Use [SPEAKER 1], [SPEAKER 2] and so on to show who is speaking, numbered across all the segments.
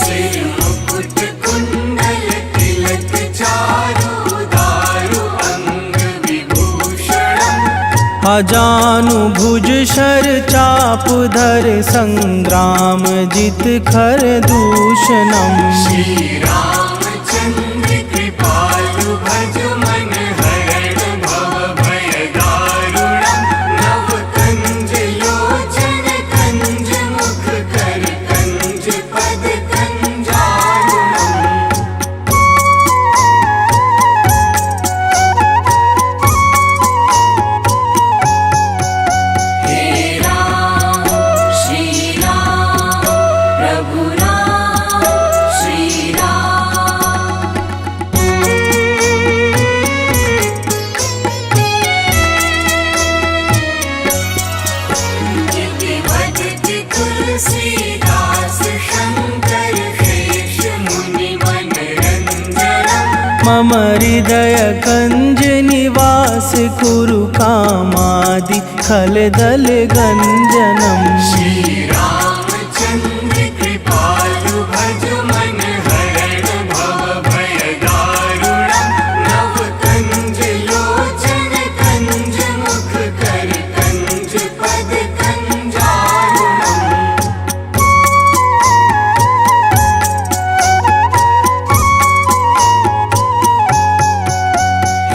[SPEAKER 1] सिर मुकुट कुंडल तिलक चारु दारु अंग विभूषणम्
[SPEAKER 2] अजानुभुज शर चाप धर संग्राम जित खर दूषणम्
[SPEAKER 1] श्री रामचंद्र कृपालु भज मन हरण भव भय दारुणम् नव कंज लोचन कंज मुख कर कंज पद कंजारुणम् हे राम श्री राम प्रभु राम श्री राम
[SPEAKER 2] मम हृदय कंज निवास कुरु कामादि खलदल गंजनम।
[SPEAKER 1] श्री रामचंद्र कृपालु भज मन हरण भव भय दारुणम। नव कंज लोचन कंज मुख कर कंज पद कंजारुणम।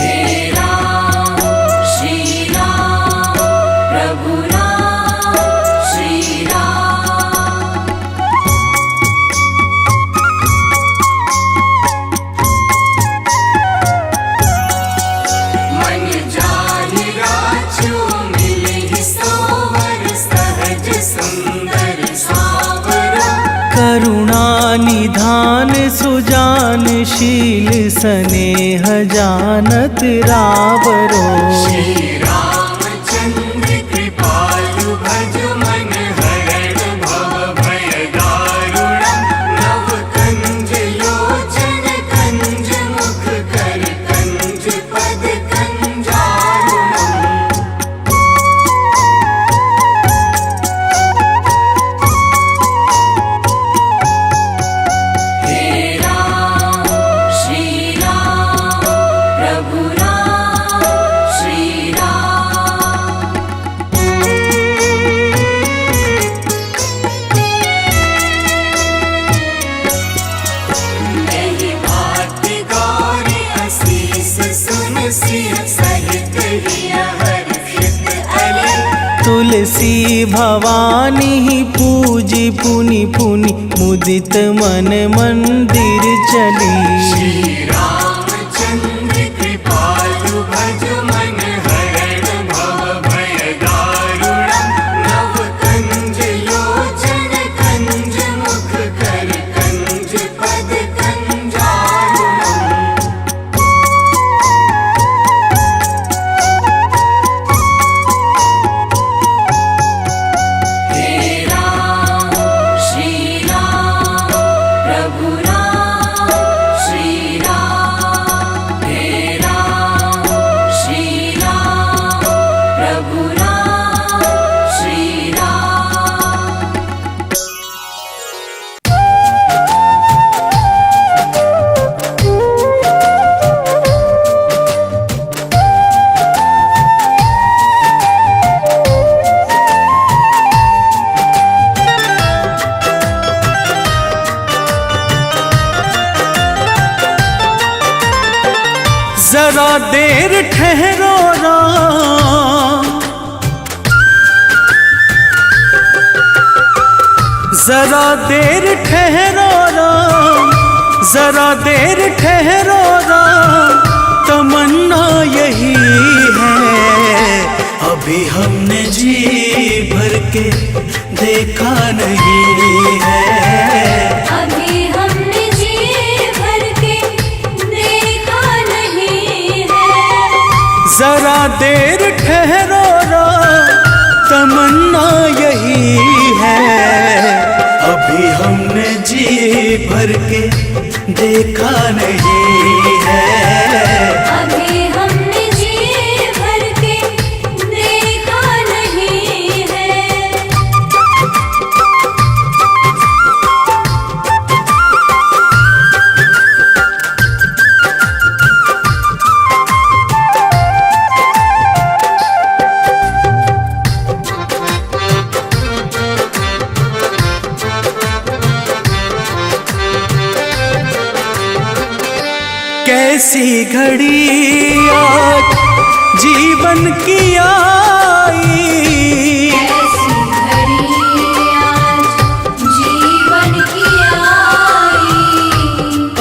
[SPEAKER 1] हे राम श्री राम प्रभु राम श्री राम। मन जाहि राजो मिलहि सोवर सहज सुंदर सावरा।
[SPEAKER 2] करुणा निधान सुजान शील स्नेह जानत रावरो।
[SPEAKER 1] श्री रामचंद्र कृपालु भज मन हरण भव भय दारुणम। नव कंज लोचन कंज मुख कर कंज पद कंजारुणम। हे राम श्री राम प्रभु राम श्री राम। नहीं बात गौरी असीस सुन सिय सहित हिय हर्षित अले।
[SPEAKER 2] तुलसी भवानी पूजी पुनि पुनि मुदित मन मंदिर चली।
[SPEAKER 1] श्री रामचंद्र कृपालु भज मन हरण भव भय दारुणम। नव कंज लोचन कंज मुख कर कंज पद कंजारुणम। हे राम श्री राम प्रभु राम श्री राम। हे राम श्री राम प्रभु राम श्री राम।
[SPEAKER 2] जरा देर ठहरो राम, जरा देर ठहरो राम, जरा देर ठहरो राम। तमन्ना यही है अभी हमने जी भर के देखा नहीं है।
[SPEAKER 3] अभी हमने जी भर के देखा नहीं है।
[SPEAKER 2] जरा देर ठहरो राम, तमन्ना यही है अभी हमने जी भर के देखा नहीं है।
[SPEAKER 3] अभी हमने जी भर के देखा नहीं है।
[SPEAKER 2] कैसी घड़ी आज जीवन की आई,
[SPEAKER 3] ऐसी घड़ी आज जीवन की आई।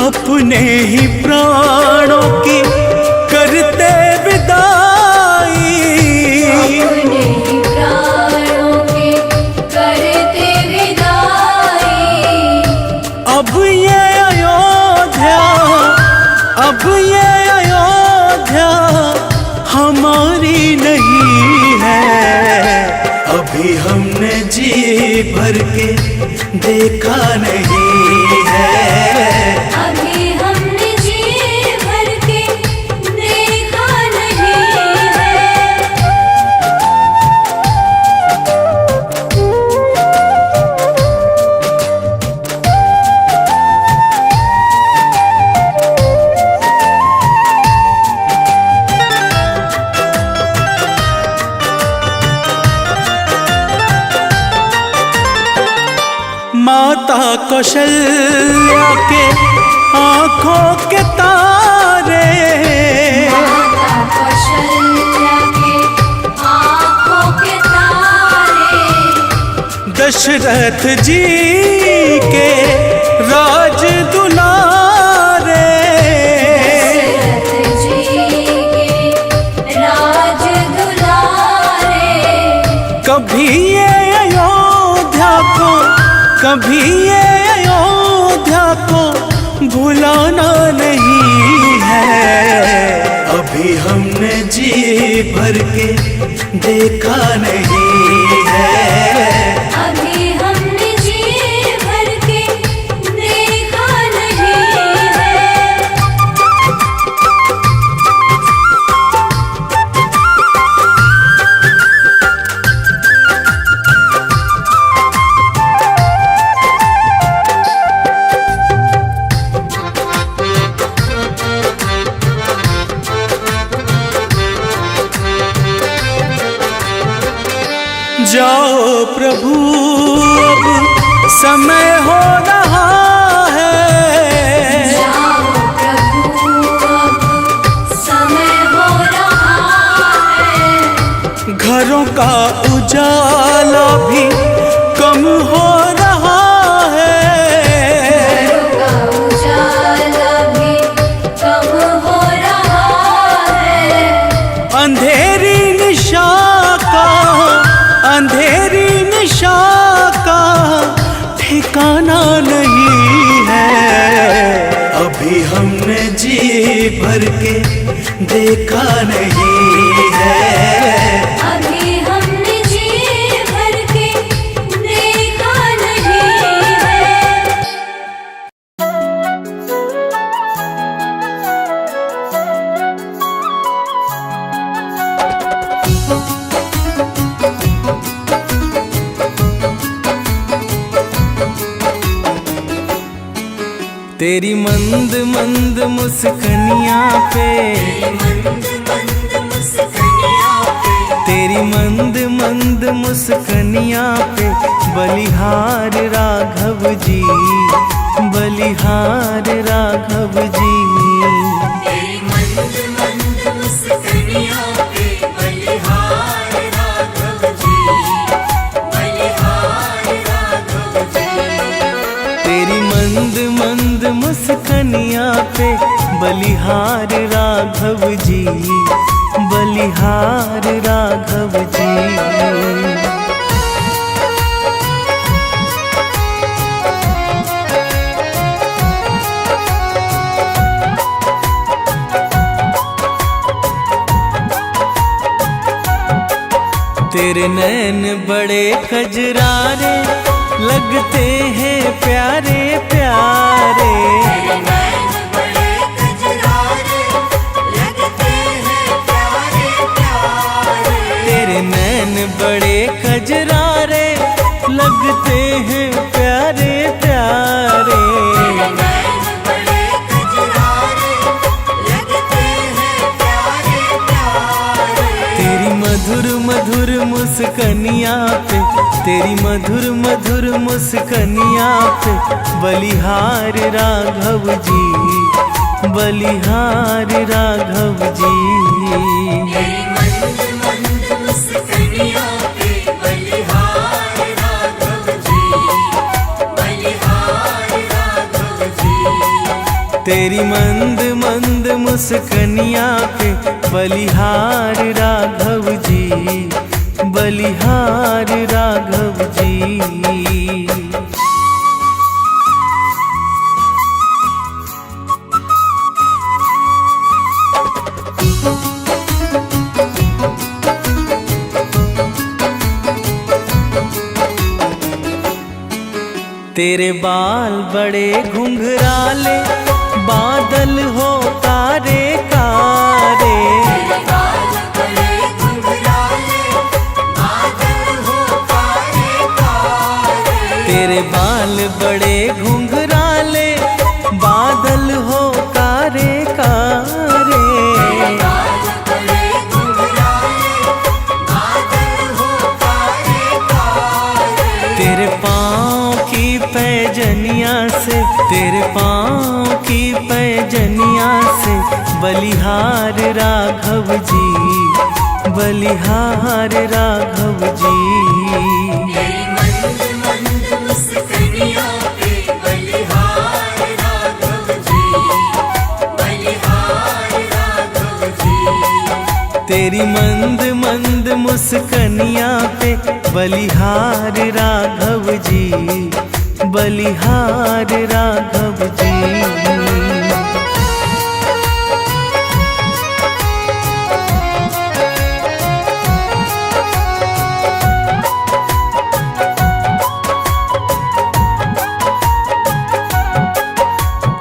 [SPEAKER 2] अपने ही प्राणों की करते विदाई।
[SPEAKER 3] अपने ही प्राणों की करते विदाई।
[SPEAKER 2] अब ये अयोध्या, अब ये अयोध्या हमारी नहीं है। अभी हमने जी भर के देखा नहीं है।
[SPEAKER 3] अभी हमने जी भर
[SPEAKER 2] कौशल्या के आंखों के तारे,
[SPEAKER 3] माता कौशल्या के आँखों के तारे,
[SPEAKER 2] दशरथ जी के राज दुलारे,
[SPEAKER 3] दशरथ जी के राज दुलारे,
[SPEAKER 2] कभी ये अयोध्या को, कभी ये अयोध्या को भुलाना नहीं है। अभी हमने जी भर के देखा नहीं है।
[SPEAKER 3] अभी हमने जी भर के देखा नहीं है।
[SPEAKER 2] जाओ प्रभु अब समय हो रहा है,
[SPEAKER 3] जाओ प्रभु अब समय हो रहा है,
[SPEAKER 2] घरों का उजाला भी कम हो रहा है,
[SPEAKER 3] घरों का उजाला भी कम हो रहा है,
[SPEAKER 2] अंधेरी निशा का, अंधेरी निशा का ठिकाना नहीं है। अभी हमने जी भर के देखा नहीं है।
[SPEAKER 3] अभी हमने जी भर के देखा नहीं है।
[SPEAKER 2] तेरी मंद मंद मुस्कनिया पे, तेरी मंद मंद मुस्कनिया पे बलिहार राघव जी, बलिहार राघव जी।
[SPEAKER 1] तेरी मंद मंद मुस्कनिया पे बलिहार राघव जी, बलिहार राघव जी।
[SPEAKER 2] तेरी मंद मंद मुस्कनिया पे बलिहार राघव जी, बलिहार राघव जी। तेरे नैन बड़े कजरारे लगते हैं प्यारे प्यारे,
[SPEAKER 1] तेरे नैन बड़े कजरारे लगते हैं प्यारे प्यारे।
[SPEAKER 2] तेरे नैन बड़े कजरारे लगते हैं प्यारे प्यारे।
[SPEAKER 1] तेरे नैन बड़े कजरारे लगते हैं प्यारे प्यारे।
[SPEAKER 2] तेरी मधुर मधुर मुस्कनिया पे, तेरी मधुर मधुर मुस्कनिया पे बलिहार राघव जी, बलिहार राघव जी।
[SPEAKER 1] तेरी मंद मंद मुस्कनिया पे बलिहार राघव जी, बलिहार राघव जी।
[SPEAKER 2] तेरी मंद मंद मुस्कनिया पे बलिहार राघव जी, बलिहार राघव जी। तेरे बाल बड़े घुंघराले बादल हो कारे कारे,
[SPEAKER 1] तेरे बाल बड़े घुंघराले बादल हो कारे कारे।
[SPEAKER 2] तेरे बाल बड़े घुंघराले बादल हो कारे कारे।
[SPEAKER 1] तेरे बाल बड़े घुंघराले बादल हो कारे कारे।
[SPEAKER 2] तेरे पाँव की पैजनिया पैजनिया से बलिहार राघव जी, बलिहार राघव जी।
[SPEAKER 1] तेरी मंद मंद मुस्कानियों पे बलिहार राघव जी, बलिहार राघव जी।
[SPEAKER 2] तेरी मंद मंद मुस्कनिया पे बलिहार राघव जी, बलिहार राघव जी।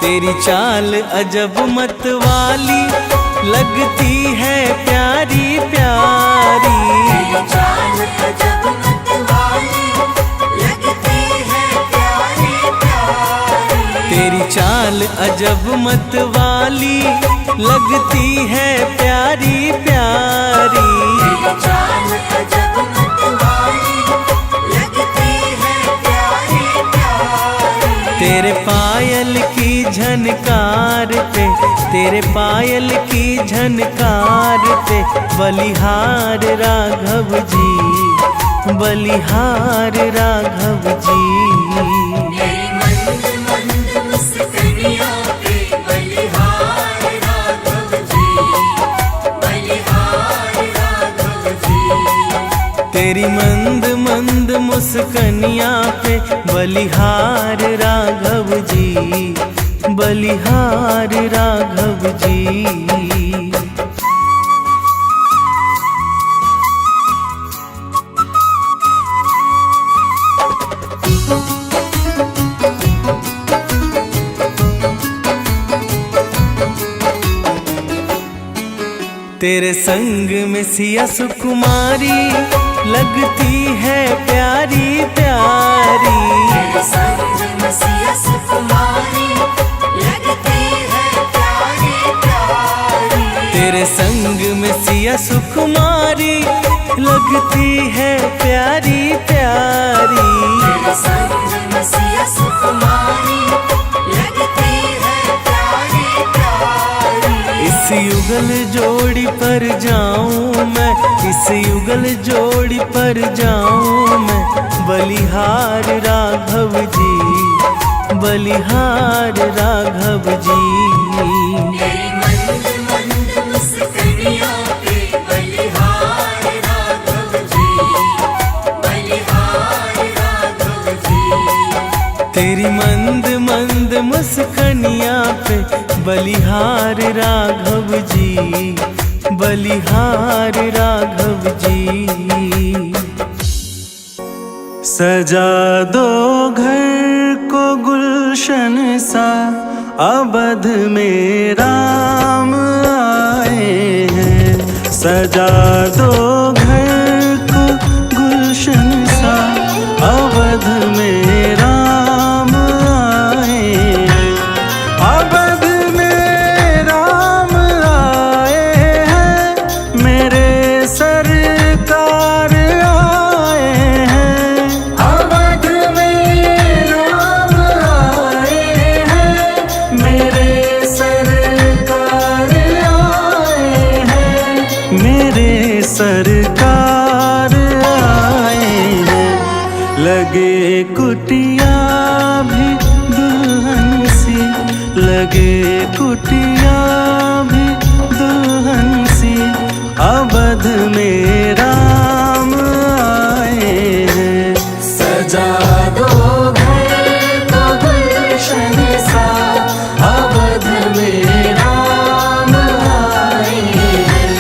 [SPEAKER 2] तेरी चाल अजब मत वाली लगती है प्यारी प्यारी।
[SPEAKER 1] तेरी चाल अजब मत वाली लगती है प्यारी प्यारी।
[SPEAKER 2] तेरी चाल अजब मत वाली लगती है प्यारी प्यारी।
[SPEAKER 1] तेरी चाल अजब मत वाली लगती है प्यारी प्यारी।
[SPEAKER 2] तेरे पायल की झनकार पे, तेरे पायल की झनकार पे बलिहार राघव जी, बलिहार राघव जी।
[SPEAKER 1] तेरी मंद मंद मुस्कानियों पे बलिहार राघव जी, बलिहार राघव जी।
[SPEAKER 2] तेरी मंद मंद मुस्कनिया पे बलिहार राघव जी, बलिहार राघव जी। तेरे संग में सिया सुकुमारी लगती है प्यारी प्यारी।
[SPEAKER 1] तेरे संग में सिया सुकुमारी लगती है प्यारी प्यारी।
[SPEAKER 2] तेरे संग में सिया सुकुमारी लगती है प्यारी प्यारी।
[SPEAKER 1] तेरे संग में सिया सुकुमारी लगती है प्यारी प्यारी।
[SPEAKER 2] इस युगल जोड़ी पर जाऊं मैं, इस युगल जोड़ी पर जाऊं मैं, बलिहार राघव जी, बलिहार राघव जी।
[SPEAKER 1] तेरी मंद मंद मुस्कानियों पे बलिहार राघव जी, बलिहार राघव जी।
[SPEAKER 2] तेरी मंद मंद मुस्कनिया पे बलिहार राघव जी, बलिहार राघव जी। सजा दो घर को गुलशन सा, अवध में राम आए हैं। सजा दो घर को गुलशन सा, अवध में राम आए हैं। अवध में राम आए हैं, मेरे सरकार आए हैं। अवध में राम आए हैं, मेरे सरकार आए हैं। मेरे सरकार आए हैं। लगे कुटिया भी दुल्हन सी, लगे कुटिया भी दुल्हन सी, अवध में राम आए हैं। सजा दो घर को गुलशन सा, अवध में राम आए हैं।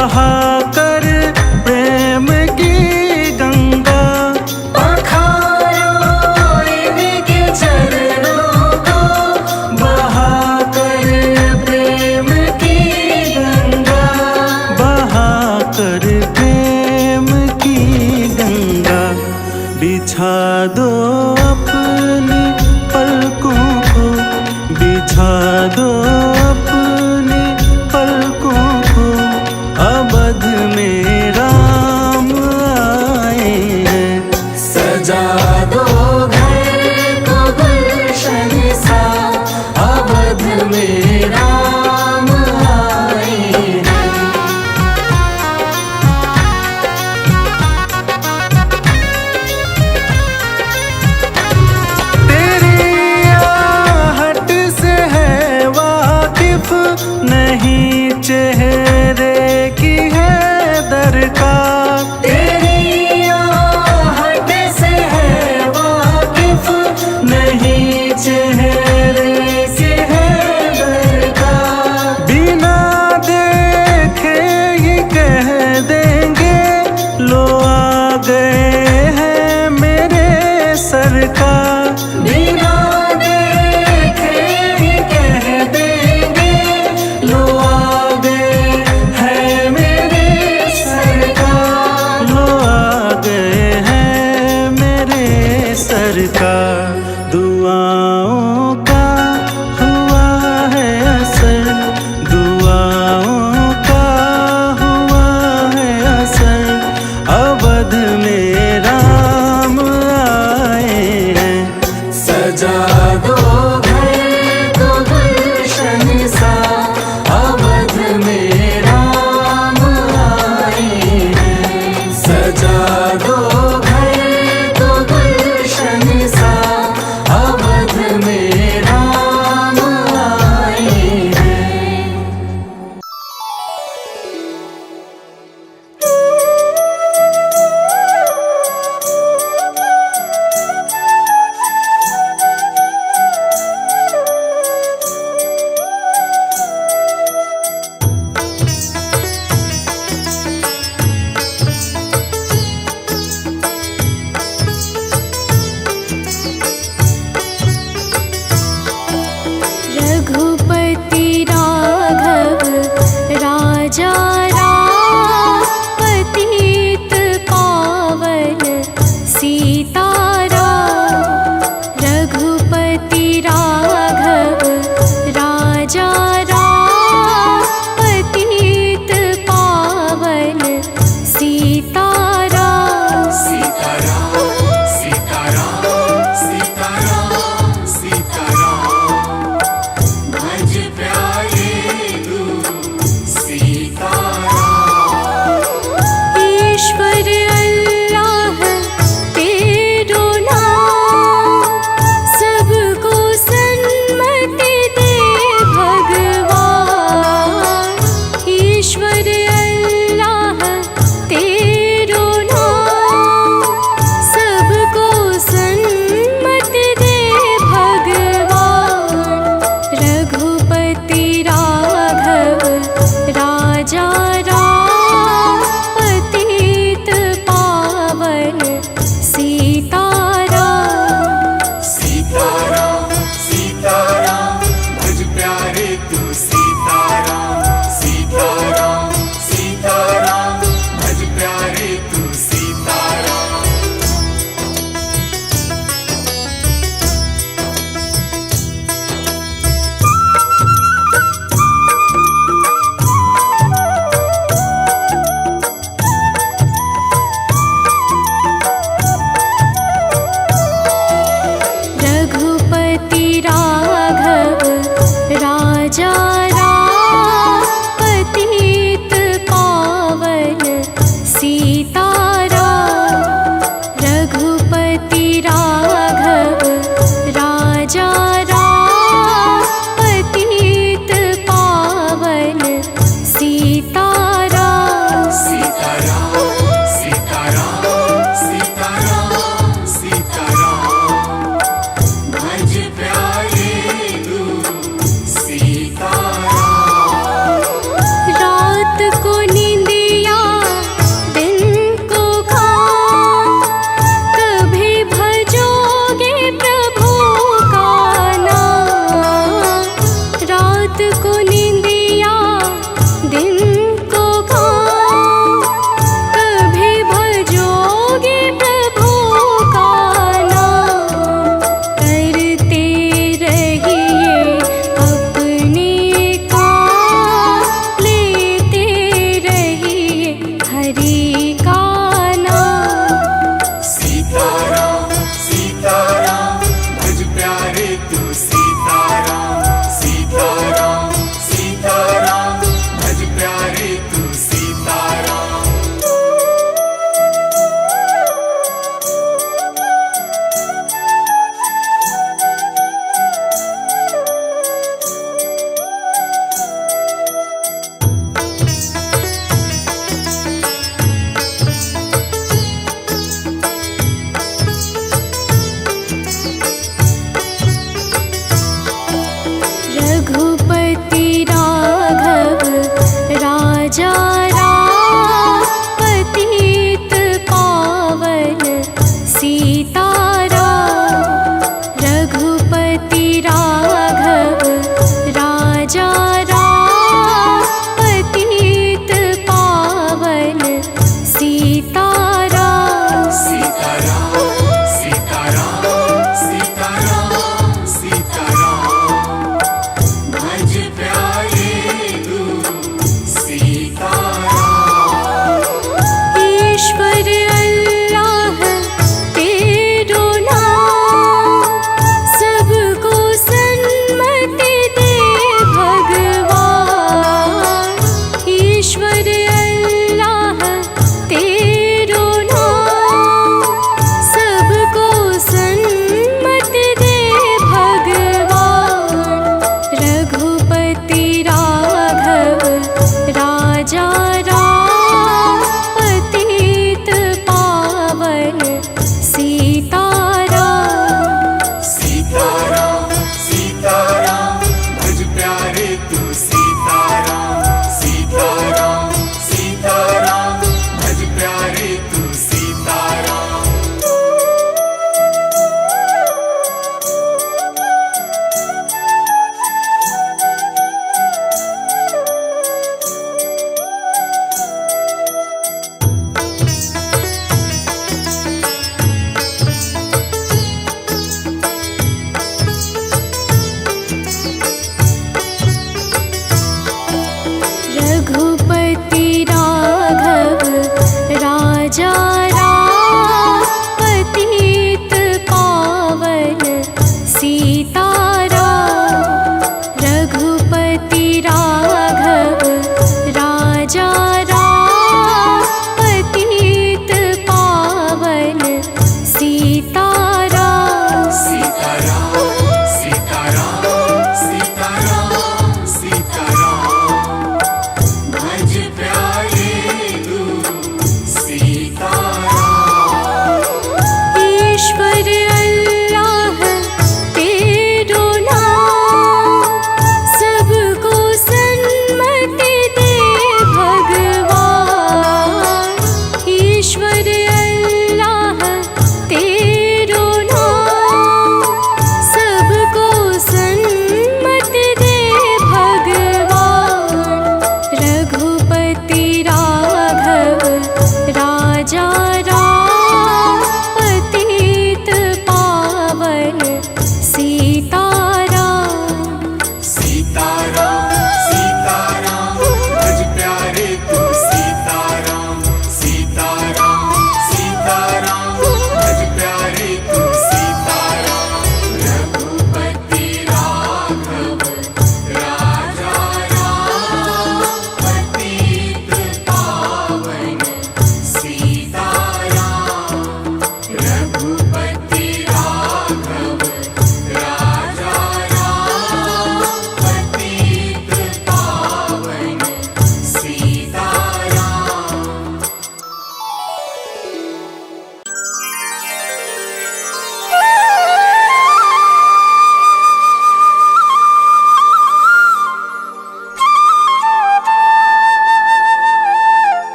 [SPEAKER 2] बहाकर प्रेम की गंगा,
[SPEAKER 1] पखारो इनके चरणों को,
[SPEAKER 2] बहाकर
[SPEAKER 1] प्रेम की गंगा,
[SPEAKER 2] बहाकर प्रेम की गंगा। बिछा दो अपनी पलकों को, बिछा दो अपनी पलकों को, अवध में राम आए हैं।
[SPEAKER 1] सजा दो घर को गुलशन सा, अवध में राम आए हैं।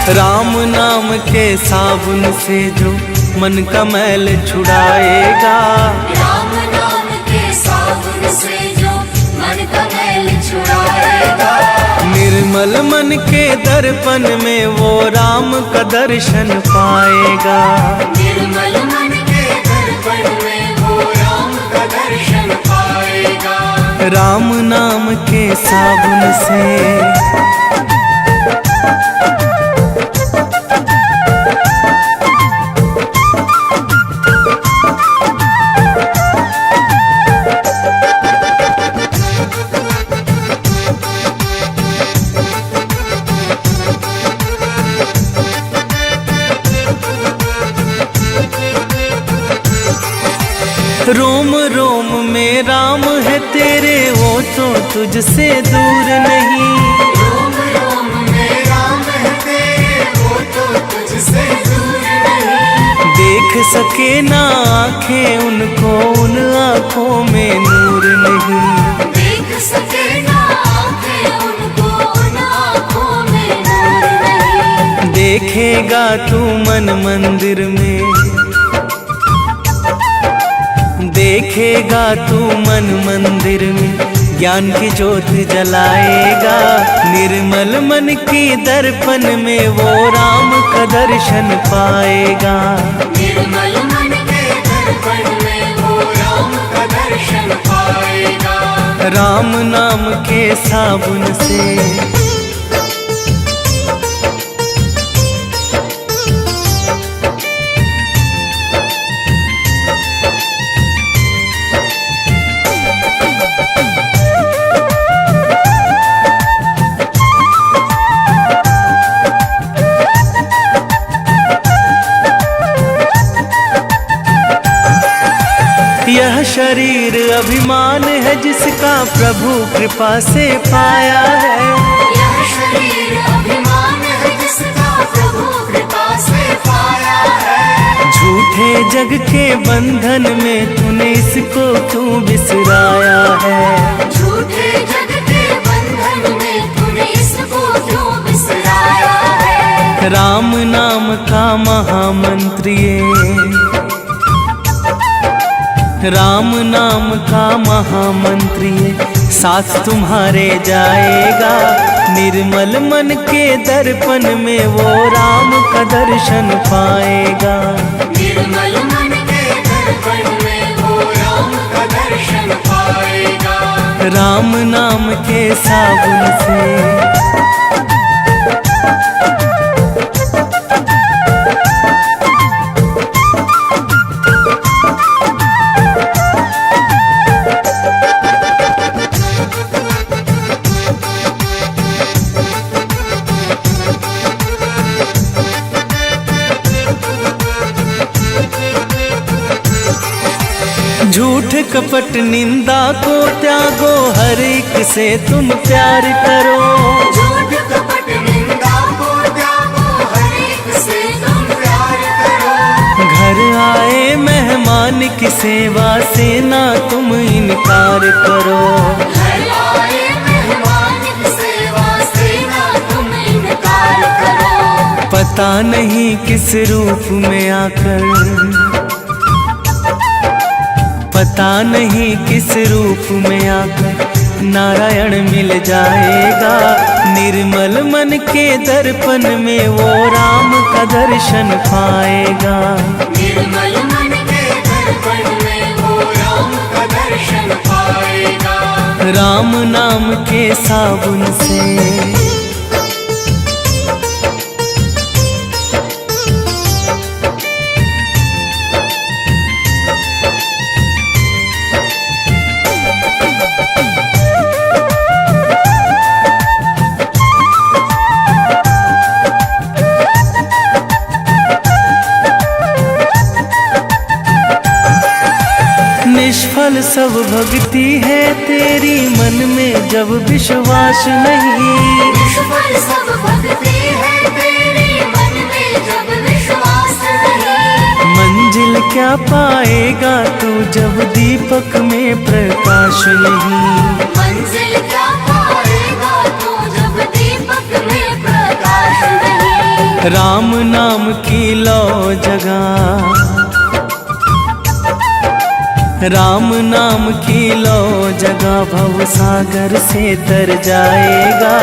[SPEAKER 2] राम नाम के साबुन से जो मन का मैल छुड़ाएगा,
[SPEAKER 3] राम नाम के साबुन से जो मन का मैल छुड़ाएगा।
[SPEAKER 2] निर्मल मन के दर्पण में वो राम का दर्शन पाएगा।
[SPEAKER 3] निर्मल मन के दर्पण में वो राम का दर्शन पाएगा।
[SPEAKER 2] राम नाम के साबुन से रोम रोम में राम है तेरे, वो तो तुझसे दूर नहीं।
[SPEAKER 3] रोम रोम में राम है तेरे, वो तो तुझसे दूर नहीं।
[SPEAKER 2] देख सके ना आँखें उनको, उन आँखों में नूर नहीं।
[SPEAKER 3] देख सके ना आँखें उनको, उन आँखों में नूर नहीं।
[SPEAKER 2] देखेगा तू मन मंदिर में, देखेगा तू मन मंदिर में, ज्ञान की ज्योत जलाएगा। निर्मल मन की दर्पण में वो राम का दर्शन पाएगा।
[SPEAKER 3] निर्मल मन के दर्पण में वो राम का दर्शन पाएगा।
[SPEAKER 2] राम नाम के साबुन से यह शरीर अभिमान है जिसका प्रभु कृपा से पाया है।
[SPEAKER 3] यह शरीर अभिमान है जिसका प्रभु कृपा से पाया है।
[SPEAKER 2] झूठे जग के बंधन में तूने इसको क्यों बिसराया है।
[SPEAKER 3] झूठे जग के बंधन में तूने इसको क्यों बिसराया है।
[SPEAKER 2] राम नाम का महामंत्र ये, राम नाम का महामंत्र ये साथ तुम्हारे जाएगा। निर्मल मन के दर्पण में वो राम का दर्शन पाएगा।
[SPEAKER 3] निर्मल मन के दर्पण में वो राम का दर्शन पाएगा।
[SPEAKER 2] राम नाम के साबुन से झूठ कपट निंदा को त्यागो, हर एक से तुम प्यार करो।
[SPEAKER 3] झूठ कपट निंदा को त्यागो, हर एक से तुम प्यार करो।
[SPEAKER 2] घर आए मेहमान की सेवा से ना तुम इनकार करो।
[SPEAKER 3] घर आए मेहमान की सेवा से ना तुम इनकार करो।
[SPEAKER 2] पता नहीं किस रूप में आकर, पता नहीं किस रूप में आकर नारायण मिल जाएगा। निर्मल मन के दर्पण में वो राम का दर्शन पाएगा।
[SPEAKER 3] निर्मल मन के दर्पण में वो राम का दर्शन पाएगा।
[SPEAKER 2] राम नाम के साबुन से निष्फल सब भक्ति है तेरी, मन में जब विश्वास नहीं।
[SPEAKER 3] निष्फल सब भक्ति है तेरी, मन में जब विश्वास नहीं।
[SPEAKER 2] मंजिल क्या पाएगा तू जब दीपक में प्रकाश नहीं।
[SPEAKER 3] मंजिल क्या पाएगा तू जब दीपक में प्रकाश नहीं।
[SPEAKER 2] राम नाम की लो जगह, राम नाम की लो जगह भव सागर से तर जाएगा।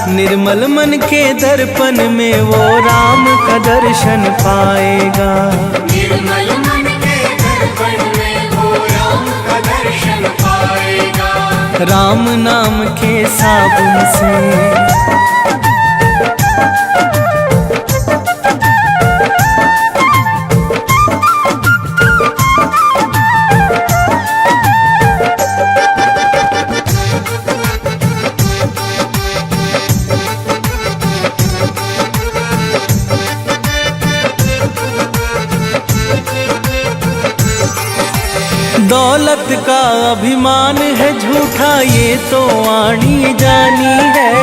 [SPEAKER 2] निर्मल मन के दर्पण में वो राम का दर्शन पाएगा।
[SPEAKER 3] निर्मल मन के दर्पण में वो राम का दर्शन पाएगा।
[SPEAKER 2] राम नाम के साबुन से दौलत का अभिमान है झूठा ये तो आनी जानी है।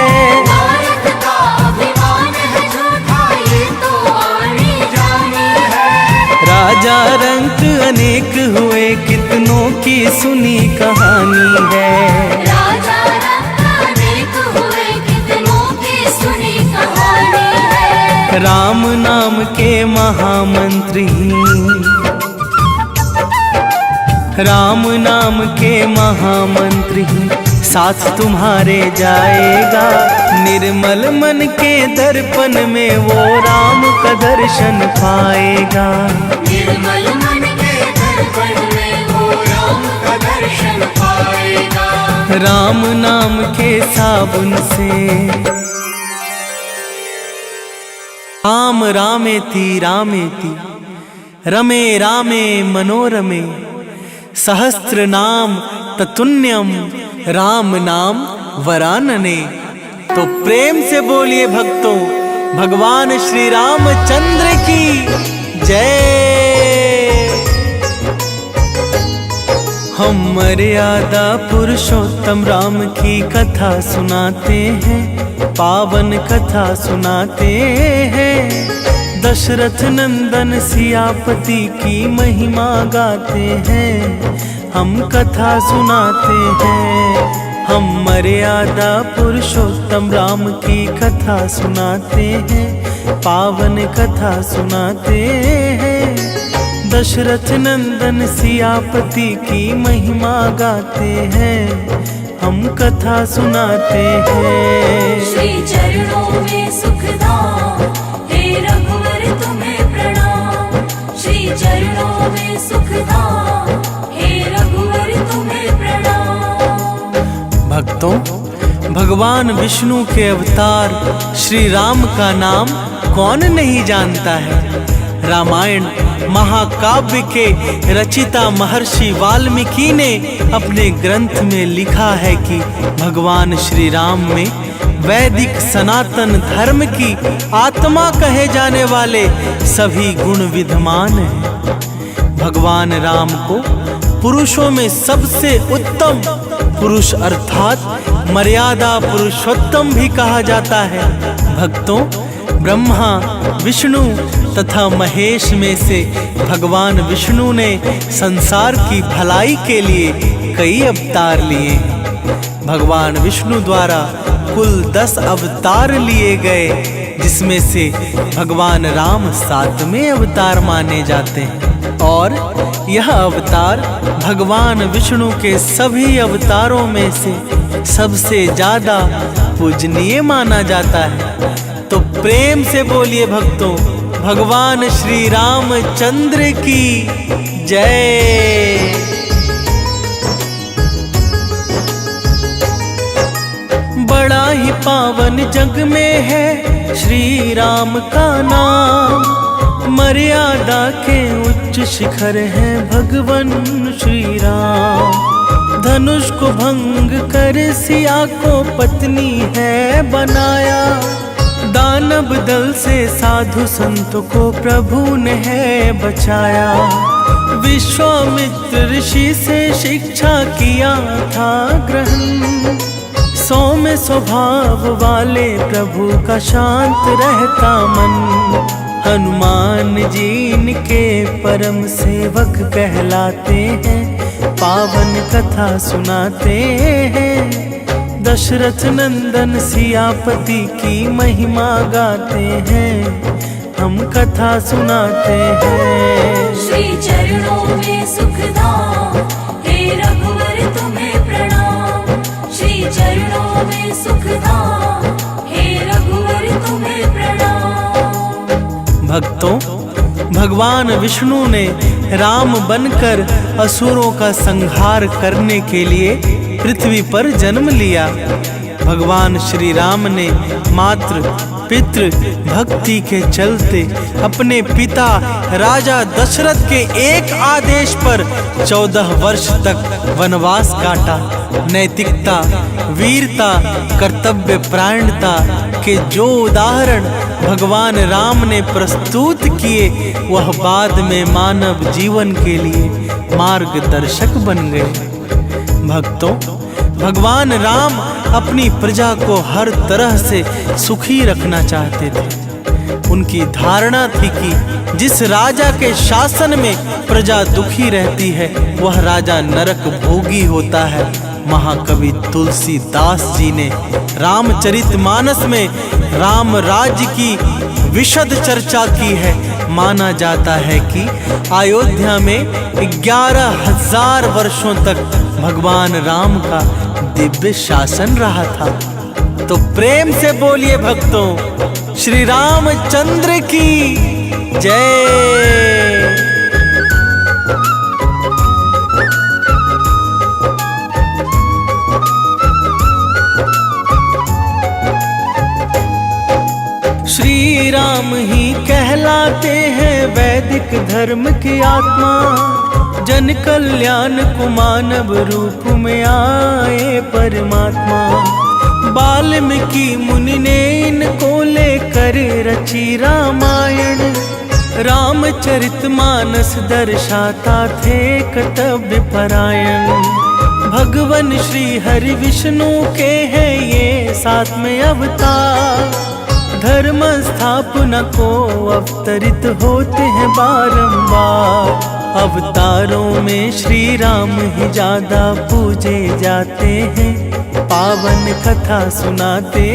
[SPEAKER 3] दौलत का अभिमान है झूठा ये तो आनी जानी है।
[SPEAKER 2] राजा रंक अनेक हुए कितनों की सुनी कहानी है।
[SPEAKER 3] राजा रंक अनेक हुए कितनों की सुनी कहानी है।
[SPEAKER 2] राम नाम के महामंत्री, राम नाम के महामंत्री साथ तुम्हारे जाएगा। निर्मल मन के दर्पण में वो राम का दर्शन पाएगा।
[SPEAKER 3] निर्मल मन के दर्पण में वो राम का दर्शन पाएगा।
[SPEAKER 2] राम नाम के साबुन से राम रामेति रामेति रमे रामे मनोरमे सहस्त्र नाम ततुल्यम राम नाम वरानने। तो प्रेम से बोलिए भक्तों, भगवान श्री रामचंद्र की जय। हम मर्यादा पुरुषोत्तम राम की कथा सुनाते हैं, पावन कथा सुनाते हैं। दशरथ नंदन सियापति की महिमा गाते हैं, हम कथा सुनाते हैं। हम मर्यादा पुरुषोत्तम राम की कथा सुनाते हैं, पावन कथा सुनाते हैं। दशरथ नंदन सियापति की महिमा गाते हैं, हम कथा सुनाते हैं।
[SPEAKER 3] श्री चरणों में सुखधाम हे रघुवर तुम्हें प्रणाम। श्री चरणों में सुखधाम हे रघुवर तुम्हें प्रणाम।
[SPEAKER 2] भक्तों, भगवान विष्णु के अवतार श्री राम का नाम कौन नहीं जानता है। रामायण महाकाव्य के रचिता महर्षि वाल्मीकि ने अपने ग्रंथ में लिखा है कि भगवान श्री राम में वैदिक सनातन धर्म की आत्मा कहे जाने वाले सभी गुण विद्यमान हैं। भगवान राम को पुरुषों में सबसे उत्तम पुरुष अर्थात मर्यादा पुरुषोत्तम भी कहा जाता है। भक्तों, ब्रह्मा, विष्णु तथा महेश में से भगवान विष्णु ने संसार की भलाई के लिए कई अवतार लिए। भगवान विष्णु द्वारा कुल 10 अवतार लिए गए, जिसमें से भगवान राम 7वें अवतार माने जाते हैं। और यह अवतार भगवान विष्णु के सभी अवतारों में से सबसे ज्यादा पूजनीय माना जाता है। तो प्रेम से बोलिए भक्तों, भगवान श्री रामचंद्र की जय। बड़ा ही पावन जग में है श्री राम का नाम। मर्यादा के उच्च शिखर है भगवान श्री राम। धनुष को भंग कर सिया को पत्नी है बनाया। दानव दल से साधु संत को प्रभु ने है बचाया। विश्वामित्र ऋषि से शिक्षा किया था ग्रहण। सौम्य स्वभाव वाले प्रभु का शांत रहता मन। हनुमान जी इनके परम सेवक कहलाते हैं, पावन कथा सुनाते हैं। दशरथ नंदन सियापति की महिमा गाते हैं, हम कथा सुनाते हैं।
[SPEAKER 1] श्री चरणों में सुखधाम, हे रघुवर तुम्हें प्रणाम। श्री चरणों में सुखधाम, हे रघुवर तुम्हें प्रणाम।
[SPEAKER 2] भक्तों, भगवान विष्णु ने राम बनकर असुरों का संहार करने के लिए पृथ्वी पर जन्म लिया। भगवान श्री राम ने मात्र पितृ भक्ति के चलते अपने पिता राजा दशरथ के एक आदेश पर 14 वर्ष तक वनवास काटा। नैतिकता, वीरता, कर्तव्य परायणता के जो उदाहरण भगवान राम ने प्रस्तुत किए, वह बाद में मानव जीवन के लिए मार्गदर्शक बन गए। भक्तों, भगवान राम अपनी प्रजा को हर तरह से सुखी रखना चाहते थे। उनकी धारणा थी कि जिस राजा के शासन में प्रजा दुखी रहती है, वह राजा नरक भोगी होता है। महाकवि तुलसीदास जी ने रामचरितमानस में राम राज्य की विशद चर्चा की है। माना जाता है कि अयोध्या में 11,000 वर्षों तक भगवान राम का दिव्य शासन रहा था। तो प्रेम से बोलिए भक्तों, श्री रामचंद्र की जय। श्री राम ही कहलाते हैं वैदिक धर्म की आत्मा। जन कल्याण को मानव रूप में आए परमात्मा। वाल्मीकि मुनि ने इनको लेकर रची रामायण। रामचरितमानस दर्शाता थे कर्तव्य परायण। भगवान श्री हरि विष्णु के हैं ये 7वें अवतार। धर्म स्थापना को अवतरित होते हैं बारंबार। अवतारों में श्री राम ही ज्यादा पूजे जाते हैं। पावन कथा सुनाते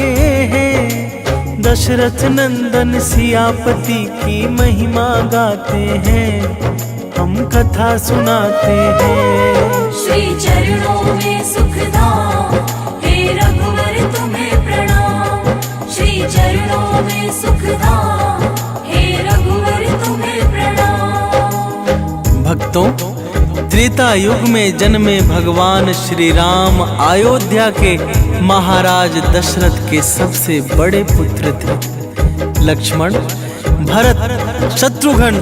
[SPEAKER 2] हैं। दशरथ नंदन सियापति की महिमा गाते हैं, हम कथा सुनाते हैं।
[SPEAKER 1] श्री चरणों में सुखधाम, हे रघुवर तुम्हें प्रणाम। श्री चरणों में सुखधाम, हे रघुवर तुम्हें प्रणाम।
[SPEAKER 2] भक्तों, त्रेता युग में जन्मे भगवान श्री राम अयोध्या के महाराज दशरथ के सबसे बड़े पुत्र थे। लक्ष्मण, भरत, शत्रुघ्न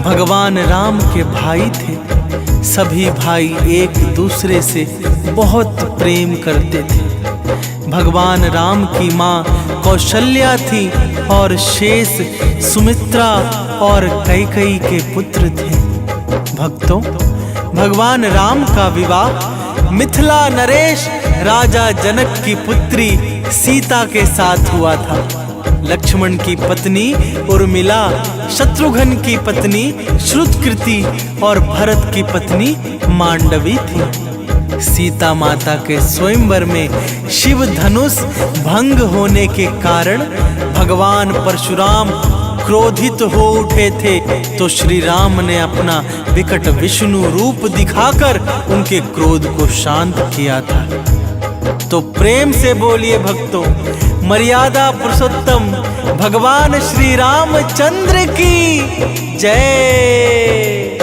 [SPEAKER 2] भगवान राम के भाई थे। सभी भाई एक दूसरे से बहुत प्रेम करते थे। भगवान राम की माँ कौशल्या थी और शेष सुमित्रा और कैकेयी के पुत्र थे। भक्तों, भगवान राम का विवाह मिथिला नरेश राजा जनक की पुत्री सीता के साथ हुआ था। लक्ष्मण की पत्नी उर्मिला, शत्रुघ्न की पत्नी श्रुतकृति और भरत की पत्नी मांडवी थी। सीता माता के स्वयंवर में शिव धनुष भंग होने के कारण भगवान परशुराम क्रोधित हो उठे थे, तो श्री राम ने अपना विकट विष्णु रूप दिखाकर उनके क्रोध को शांत किया था। तो प्रेम से बोलिए भक्तों, मर्यादा पुरुषोत्तम भगवान श्री रामचंद्र की जय।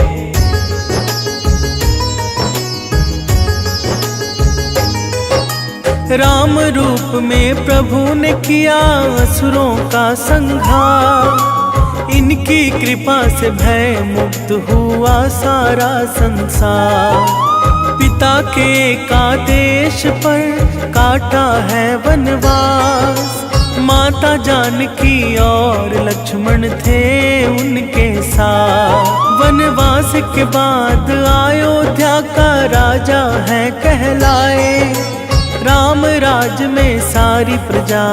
[SPEAKER 2] राम रूप में प्रभु ने किया असुरों का संहार। इनकी कृपा से भय मुक्त हुआ सारा संसार। पिता के आदेश पर काटा है वनवास। माता जानकी और लक्ष्मण थे उनके साथ। वनवास के बाद अयोध्या का राजा है कहलाए। राम राज में सारी प्रजा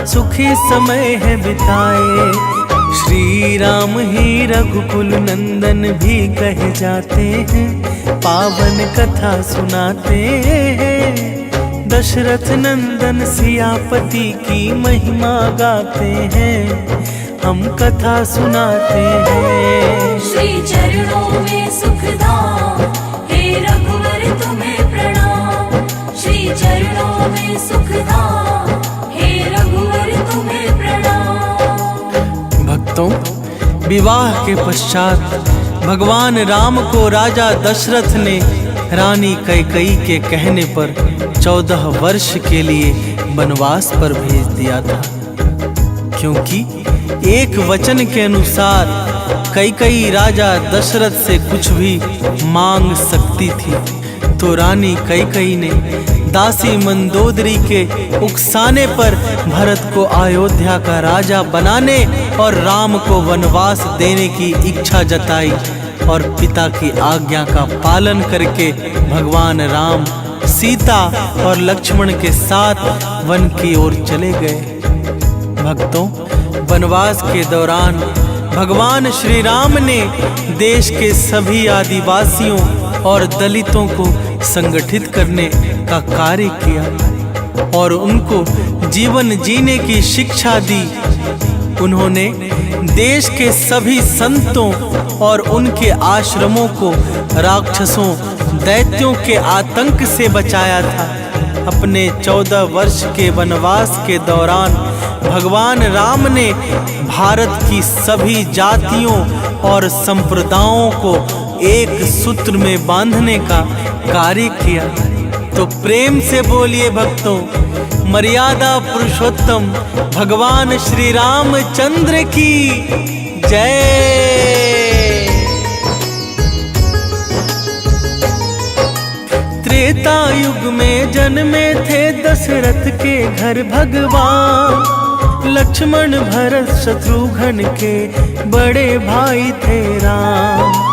[SPEAKER 2] सुखी समय है बिताए। श्री राम ही रघुकुल नंदन भी कहे जाते हैं। पावन कथा सुनाते हैं, दशरथ नंदन सियापति की महिमा गाते हैं, हम कथा सुनाते हैं।
[SPEAKER 1] श्री चरणों में सुखधाम, हे रघुवर तुम्हें प्रणाम। श्री चरणों में सुखधाम, हे रघुवर तुम्हें प्रणाम।
[SPEAKER 2] भक्तों, विवाह के पश्चात भगवान राम को राजा दशरथ ने रानी कैकेयी के कहने पर 14 वर्ष के लिए वनवास पर भेज दिया था, क्योंकि एक वचन के अनुसार कैकेयी राजा दशरथ से कुछ भी मांग सकती थी। तो रानी कैकेयी ने दासी मंदोदरी के उकसाने पर भरत को अयोध्या का राजा बनाने और राम को वनवास देने की इच्छा जताई और पिता की आज्ञा का पालन करके भगवान राम सीता और लक्ष्मण के साथ वन की ओर चले गए। भक्तों, वनवास के दौरान भगवान श्री राम ने देश के सभी आदिवासियों और दलितों को संगठित करने का कार्य किया और उनको जीवन जीने की शिक्षा दी। उन्होंने देश के सभी संतों और उनके आश्रमों को राक्षसों दैत्यों के आतंक से बचाया था। अपने 14 वर्ष के वनवास के दौरान भगवान राम ने भारत की सभी जातियों और संप्रदायों को एक सूत्र में बांधने का कार्य किया। तो प्रेम से बोलिए भक्तों, मर्यादा पुरुषोत्तम भगवान श्री रामचंद्र की जय। त्रेता युग में जन्मे थे दशरथ के घर भगवान, लक्ष्मण भरत शत्रुघ्न के बड़े भाई थे राम।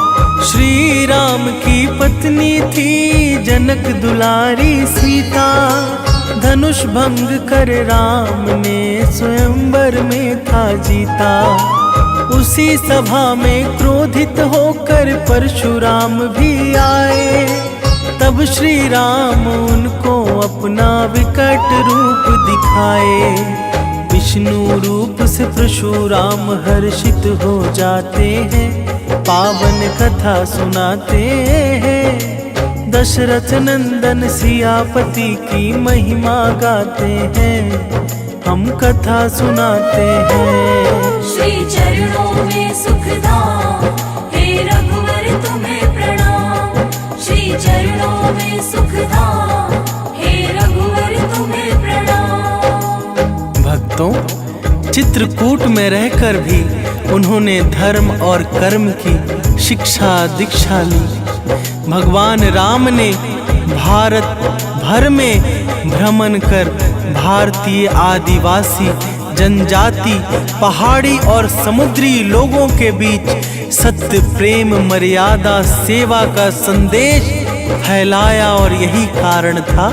[SPEAKER 2] श्री राम की पत्नी थी जनक दुलारी सीता, धनुष भंग कर राम ने स्वयंवर में था जीता। उसी सभा में क्रोधित होकर परशुराम भी आए, तब श्री राम उनको अपना विकट रूप दिखाए। विष्णु रूप से परशुराम हर्षित हो जाते हैं, पावन कथा सुनाते हैं। दशरथ नंदन सियापति की महिमा गाते हैं, हम कथा सुनाते हैं।
[SPEAKER 1] श्री चरणों में सुखधाम, हे रघुवर तुम्हें प्रणाम। श्री चरणों में सुखधाम, हे रघुवर तुम्हें प्रणाम।
[SPEAKER 2] भक्तों, चित्रकूट में रहकर भी उन्होंने धर्म और कर्म की शिक्षा दीक्षा ली। भगवान राम ने भारत भर में भ्रमण कर भारतीय आदिवासी जनजाति, पहाड़ी और समुद्री लोगों के बीच सत्य, प्रेम, मर्यादा, सेवा का संदेश फैलाया। और यही कारण था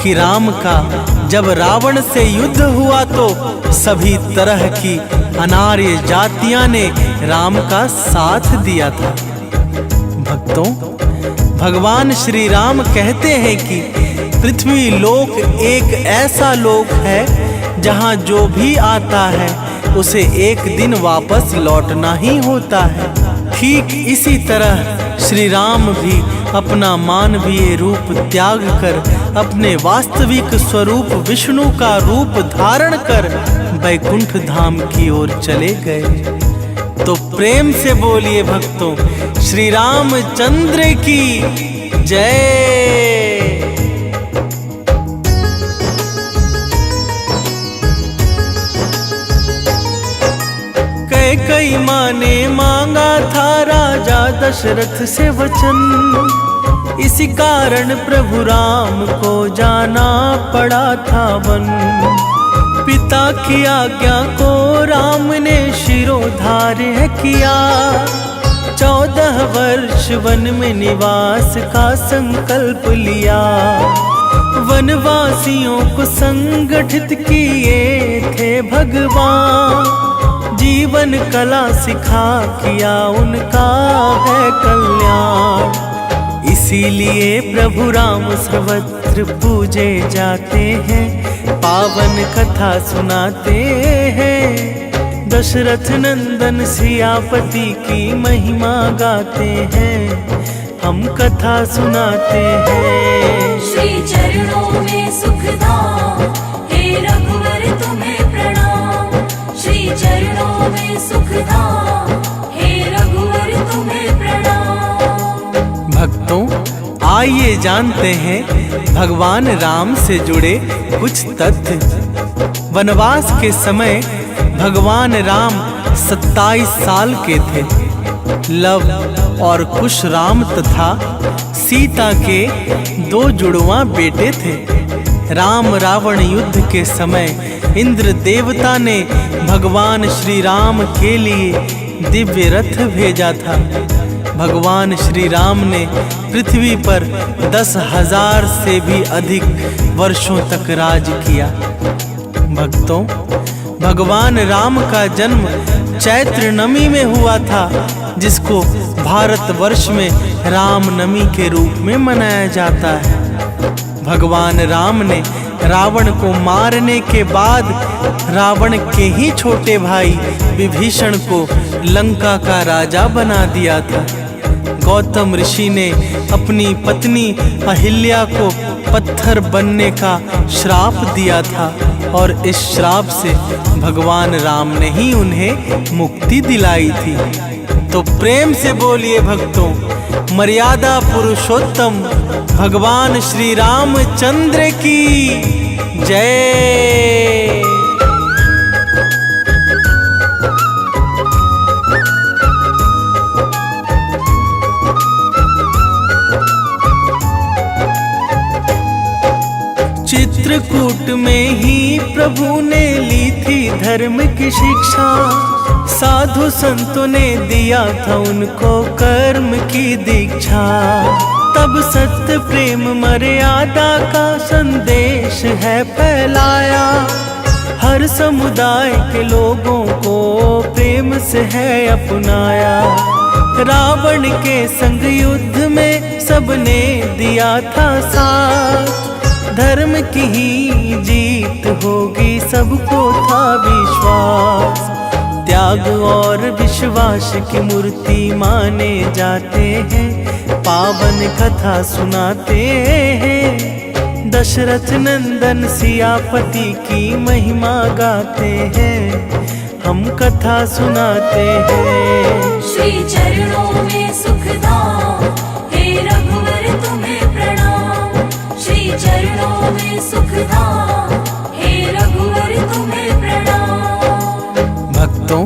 [SPEAKER 2] कि राम का जब रावण से युद्ध हुआ तो सभी तरह की अनार्य जातियां ने राम का साथ दिया था। भक्तों, भगवान श्री राम कहते हैं कि पृथ्वी लोक एक ऐसा लोक है जहां जो भी आता है उसे एक दिन वापस लौटना ही होता है। ठीक इसी तरह श्री राम भी अपना मानवीय रूप त्याग कर अपने वास्तविक स्वरूप विष्णु का रूप धारण कर वैकुंठ धाम की ओर चले गए। तो प्रेम से बोलिए भक्तों, श्री रामचंद्र की जय। कैकेयी माँ ने मांगा था राजा दशरथ से वचन, इसी कारण प्रभु राम को जाना पड़ा था वन। पिता की आज्ञा को राम ने शिरोधार्य किया, 14 वर्ष वन में निवास का संकल्प लिया। वनवासियों को संगठित किए थे भगवान, जीवन कला सिखा किया उनका है कल्याण। इस इसीलिए प्रभु राम सर्वत्र पूजे जाते हैं, पावन कथा सुनाते हैं। दशरथ नंदन सियापति की महिमा गाते हैं, हम कथा सुनाते हैं।
[SPEAKER 1] श्री चरणों में सुखधाम, हे रघुवर तुम्हें प्रणाम। श्री चरणों में सुखधाम, हे रघुवर तुम्हें प्रणाम।
[SPEAKER 2] भक्तों, आइए जानते हैं भगवान राम से जुड़े कुछ तथ्य। वनवास के समय भगवान राम 27 साल के थे। लव और कुश राम तथा सीता के 2 जुड़वा बेटे थे। राम रावण युद्ध के समय इंद्र देवता ने भगवान श्री राम के लिए दिव्य रथ भेजा था। भगवान श्री राम ने पृथ्वी पर 10,000 से भी अधिक वर्षों तक राज किया। भक्तों, भगवान राम का जन्म चैत्र नमी में हुआ था, जिसको भारतवर्ष में रामनवमी के रूप में मनाया जाता है। भगवान राम ने रावण को मारने के बाद रावण के ही छोटे भाई विभीषण को लंका का राजा बना दिया था। गौतम ऋषि ने अपनी पत्नी अहिल्या को पत्थर बनने का श्राप दिया था और इस श्राप से भगवान राम ने ही उन्हें मुक्ति दिलाई थी। तो प्रेम से बोलिए भक्तों, मर्यादा पुरुषोत्तम भगवान श्री रामचंद्र की जय। चित्रकूट में ही प्रभु ने ली थी धर्म की शिक्षा। साधु संतों ने दिया था उनको कर्म की दीक्षा। तब सत्य प्रेम मर्यादा का संदेश है फैलाया। हर समुदाय के लोगों को प्रेम से है अपनाया। रावण के संग युद्ध में सबने दिया था साथ। धर्म की ही जीत होगी सबको था विश्वास। त्याग और विश्वास की मूर्ति माने जाते हैं, पावन कथा सुनाते हैं। दशरथ नंदन सियापति की महिमा गाते हैं, हम कथा सुनाते हैं।
[SPEAKER 1] श्री चरणों में सुखधाम, हे रघुवर तुम्हें प्रणाम। श्री चरणों में सुखधाम, हे रघुवर तुम्हें प्रणाम।
[SPEAKER 2] भक्तों,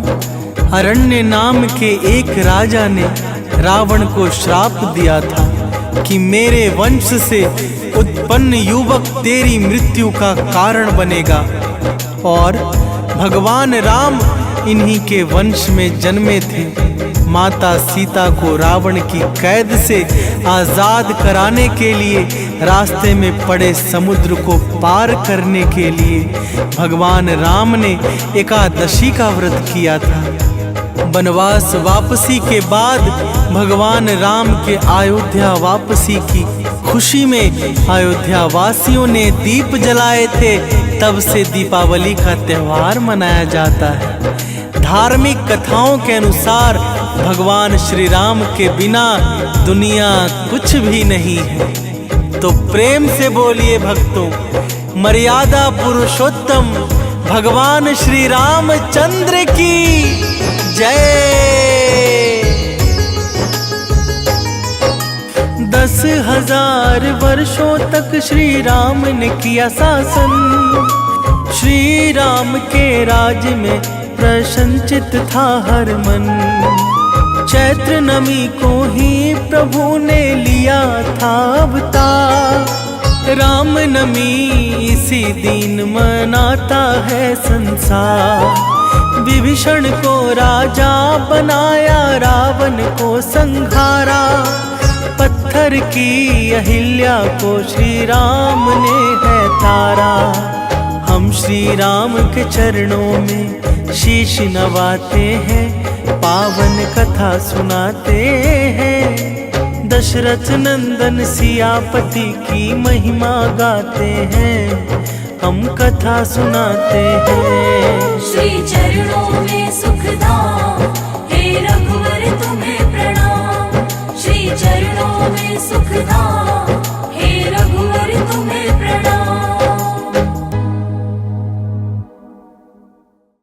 [SPEAKER 2] अरण्य नाम के एक राजा ने रावण को श्राप दिया था कि मेरे वंश से उत्पन्न युवक तेरी मृत्यु का कारण बनेगा। और भगवान राम इन्हीं के वंश में जन्मे थे। माता सीता को रावण की कैद से आजाद कराने के लिए रास्ते में पड़े समुद्र को पार करने के लिए भगवान राम ने एकादशी का व्रत किया था। वनवास वापसी के बाद भगवान राम के अयोध्या वापसी की खुशी में अयोध्या वासियों ने दीप जलाए थे। तब से दीपावली का त्योहार मनाया जाता है। धार्मिक कथाओं के अनुसार भगवान श्री राम के बिना दुनिया कुछ भी नहीं है। तो प्रेम से बोलिए भक्तों, मर्यादा पुरुषोत्तम भगवान श्री रामचंद्र की जय। 10,000 वर्षों तक श्री राम ने किया शासन। श्री राम के राज में प्रसन्नचित था हर मन। चैत्र नमी को ही प्रभु ने लिया था अवतार। राम नमी इसी दिन मनाता है संसार। विभीषण को राजा बनाया, रावण को संहारा। पत्थर की अहिल्या को श्री राम ने है तारा। हम श्री राम के चरणों में शीश नवाते हैं, पावन कथा सुनाते हैं। दशरथ नंदन सियापति की महिमा गाते हैं, हम कथा सुनाते हैं।
[SPEAKER 1] श्री चरणों में सुखधाम, हे रघुवर तुम्हें प्रणाम। श्री चरणों में सुखधाम, हे रघुवर तुम्हें